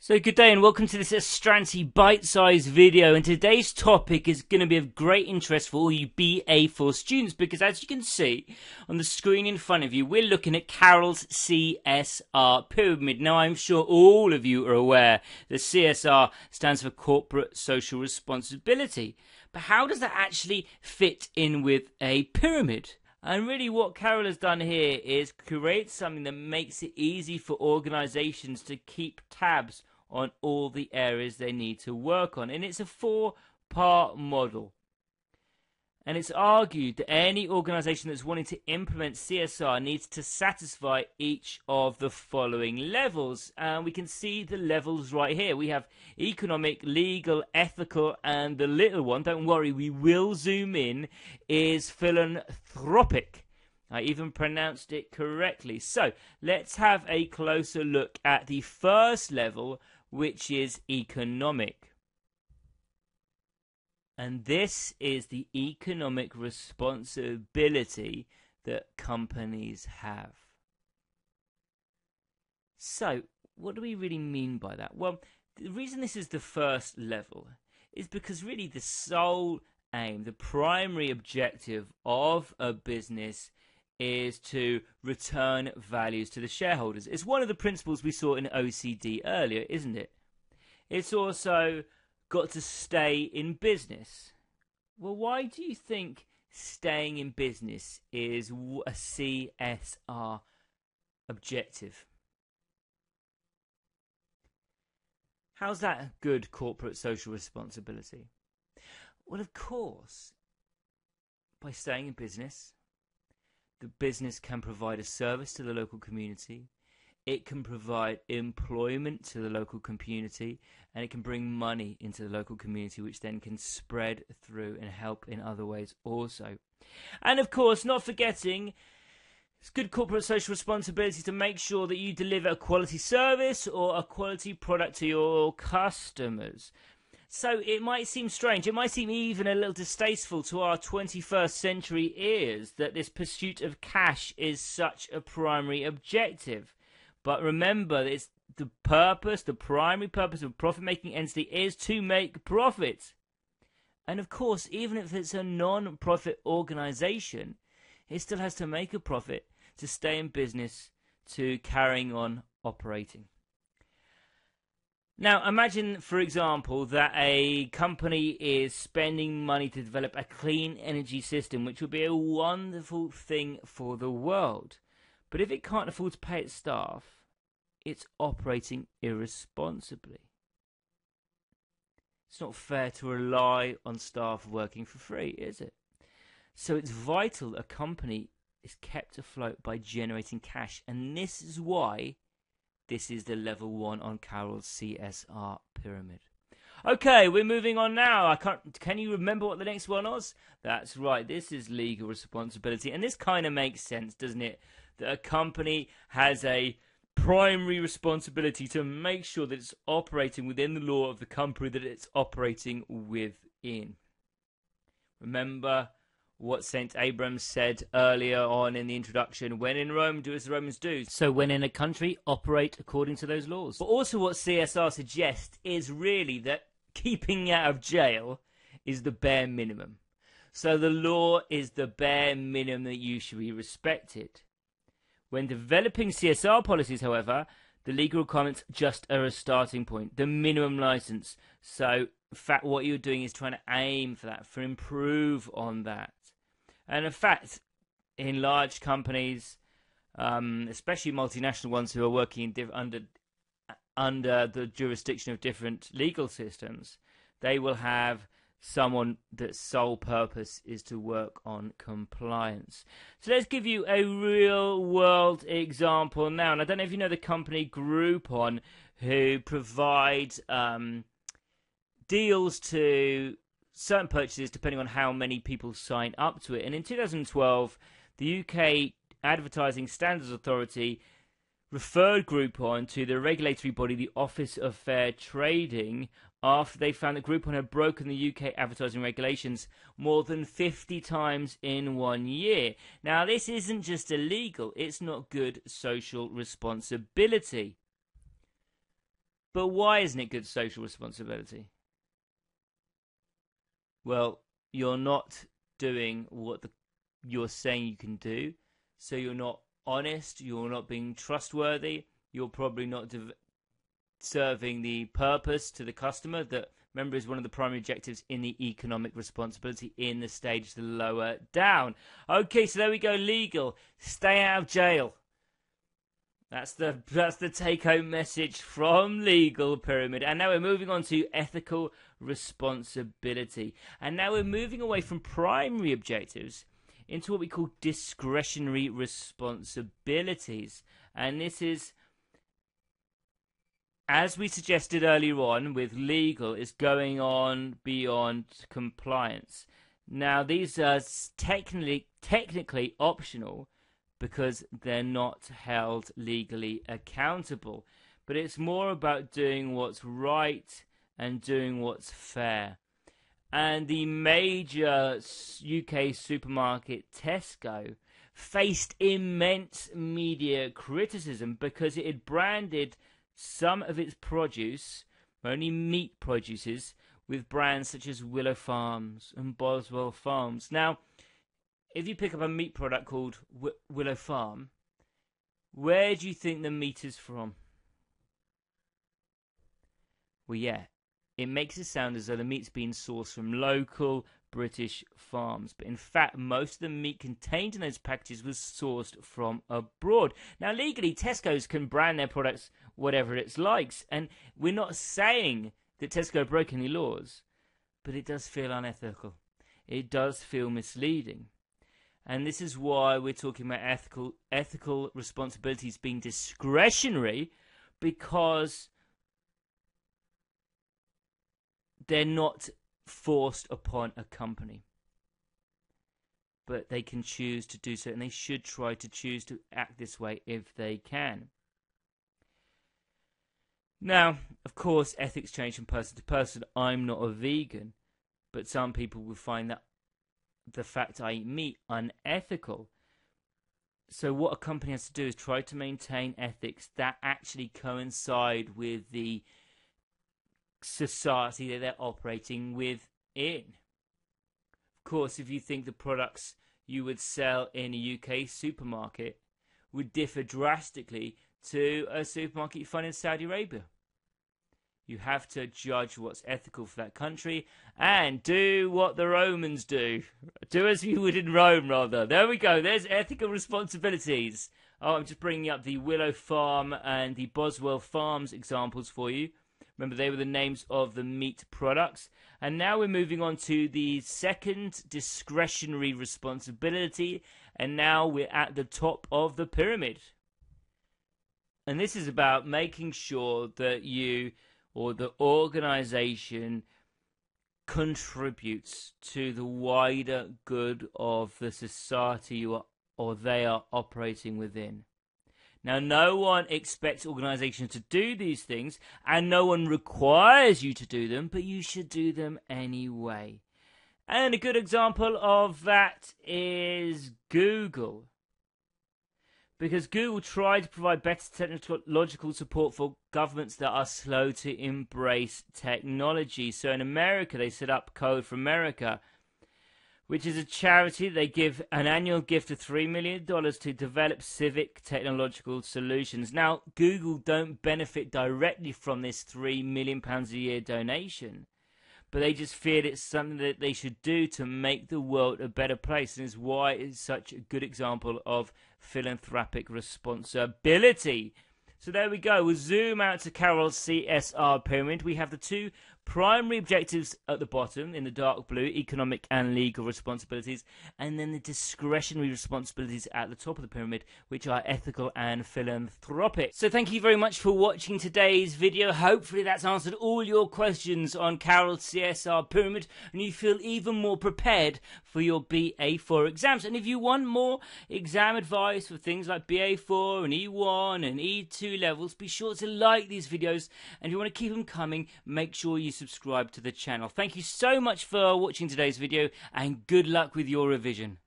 So good day and welcome to this Strancy bite-sized video, and today's topic is going to be of great interest for all you BA4 students because as you can see on the screen in front of you, we're looking at Carroll's CSR pyramid. Now I'm sure all of you are aware that CSR stands for Corporate Social Responsibility, but how does that actually fit in with a pyramid? And really what Carroll has done here is create something that makes it easy for organisations to keep tabs on all the areas they need to work on. And it's a four-part model. And it's argued that any organisation that's wanting to implement CSR needs to satisfy each of the following levels. And we can see the levels right here. We have economic, legal, ethical, and the little one, don't worry, we will zoom in, is philanthropic. I even pronounced it correctly. So let's have a closer look at the first level, which is economic. And this is the economic responsibility that companies have. So, what do we really mean by that? Well, the reason this is the first level is because really the sole aim, the primary objective of a business is to return values to the shareholders. It's one of the principles we saw in OECD earlier, isn't it? It's also got to stay in business. Well, why do you think staying in business is a CSR objective? How's that a good corporate social responsibility? Well, of course, by staying in business, the business can provide a service to the local community, it can provide employment to the local community, and it can bring money into the local community, which then can spread through and help in other ways also. And of course, not forgetting, it's good corporate social responsibility to make sure that you deliver a quality service or a quality product to your customers. So it might seem strange, it might seem even a little distasteful to our 21st century ears that this pursuit of cash is such a primary objective. But remember, it's the purpose, the primary purpose of a profit-making entity is to make profit. And of course, even if it's a non-profit organisation, it still has to make a profit to stay in business, to carrying on operating. Now, imagine, for example, that a company is spending money to develop a clean energy system, which would be a wonderful thing for the world. But if it can't afford to pay its staff, it's operating irresponsibly. It's not fair to rely on staff working for free, is it? So it's vital a company is kept afloat by generating cash, and this is why this is the level 1 on Carroll's CSR pyramid. Okay, we're moving on now. Can you remember what the next one was? That's right, this is legal responsibility. And this kind of makes sense, doesn't it? That a company has a primary responsibility to make sure that it's operating within the law of the country that it's operating within. Remember what St. Abraham said earlier on in the introduction, when in Rome, do as the Romans do. So when in a country, operate according to those laws. But also what CSR suggests is really that keeping out of jail is the bare minimum. So the law is the bare minimum that you should be respected. When developing CSR policies, however, the legal requirements just are a starting point, the minimum license. So in fact, what you're doing is trying to aim for that, for improve on that. And in fact, in large companies, especially multinational ones who are working under the jurisdiction of different legal systems, they will have someone that's sole purpose is to work on compliance. So let's give you a real world example now. And I don't know if you know the company Groupon, who provides deals to certain purchases depending on how many people sign up to it. And in 2012, the UK Advertising Standards Authority referred Groupon to the regulatory body, the Office of Fair Trading, after they found that Groupon had broken the UK advertising regulations more than 50 times in 1 year. Now, this isn't just illegal, it's not good social responsibility. But why isn't it good social responsibility? Well, you're not doing what you're saying you can do, so you're not honest, you're not being trustworthy, you're probably not serving the purpose to the customer that, remember, is one of the primary objectives in the economic responsibility in the stage lower down. Okay, so there we go. Legal. Stay out of jail. That's the take-home message from legal pyramid. And now we're moving on to ethical responsibility. And now we're moving away from primary objectives into what we call discretionary responsibilities. And this is, as we suggested earlier on with legal, is going on beyond compliance. Now, these are technically optional because they're not held legally accountable. But it's more about doing what's right and doing what's fair. And the major UK supermarket Tesco faced immense media criticism because it had branded some of its produce, only meat produces, with brands such as Willow Farms and Boswell Farms. Now, if you pick up a meat product called Willow Farm, where do you think the meat is from? Well, yeah, it makes it sound as though the meat's being sourced from local British farms. But in fact, most of the meat contained in those packages was sourced from abroad. Now, legally, Tesco's can brand their products whatever it likes. And we're not saying that Tesco broke any laws, but it does feel unethical. It does feel misleading. And this is why we're talking about ethical responsibilities being discretionary, because they're not forced upon a company. But they can choose to do so, and they should try to choose to act this way if they can. Now, of course, ethics change from person to person. I'm not a vegan, but some people will find that the fact I eat meat unethical. So what a company has to do is try to maintain ethics that actually coincide with the society that they're operating within. Of course, if you think the products you would sell in a UK supermarket would differ drastically to a supermarket you find in Saudi Arabia, you have to judge what's ethical for that country and do what the Romans do. Do as you would in Rome, rather. There we go. There's ethical responsibilities. Oh, I'm just bringing up the Willow Farm and the Boswell Farms examples for you. Remember, they were the names of the meat products. And now we're moving on to the second discretionary responsibility. And now we're at the top of the pyramid. And this is about making sure that you or the organization contributes to the wider good of the society you are, or they are operating within. Now, no one expects organizations to do these things, and no one requires you to do them, but you should do them anyway. And a good example of that is Google. Because Google tried to provide better technological support for governments that are slow to embrace technology. So in America, they set up Code for America, which is a charity. They give an annual gift of $3 million to develop civic technological solutions. Now, Google don't benefit directly from this £3 million a year donation, but they just feel it's something that they should do to make the world a better place, and is why it's such a good example of philanthropic responsibility. So there we go. We'll zoom out to Carroll's CSR pyramid. We have the two primary objectives at the bottom in the dark blue, economic and legal responsibilities, and then the discretionary responsibilities at the top of the pyramid, which are ethical and philanthropic. So thank you very much for watching today's video. Hopefully that's answered all your questions on Carroll's CSR pyramid, and you feel even more prepared for your BA4 exams. And if you want more exam advice for things like BA4 and E1 and E2 levels, be sure to like these videos, and if you want to keep them coming, make sure you subscribe to the channel. Thank you so much for watching today's video, and good luck with your revision.